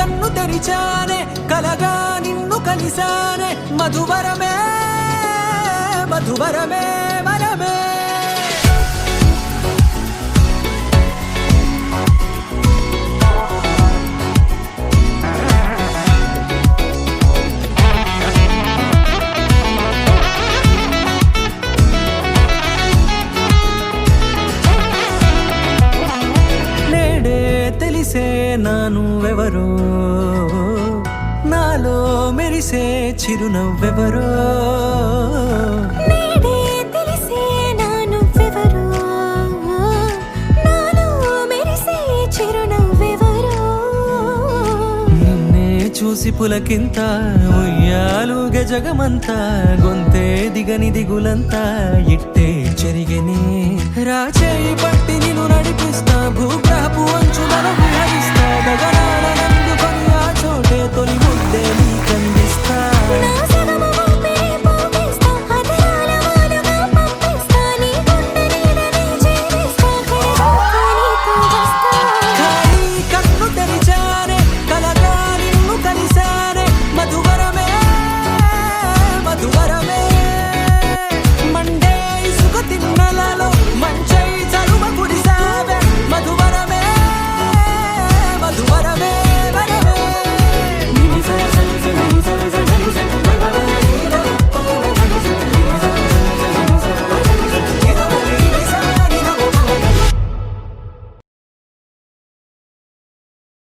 కన్ను తెరిచానే కలగా నిన్ను కలిసానే మధువరమే మధువరమే వరమే తెలిసే నానువెవరో నాలో మెరిసే చిరునవ్వెవరో నేడే తెలిసే నానువెవరో నాలో మెరిసే చిరునవ్వెవరో నిన్నే చూసి పులకింత ఉయ్యాలుగ జగమంతా గొంతే దిగని దిగులంతా ఇట్టే చెరిగెనే రాచేయి పట్టి నిన్ను నడిపిస్తా భూగ్రహపు అంచులను విహరిస్తా గగనాల నందుకొని ఆ చోటే తొలి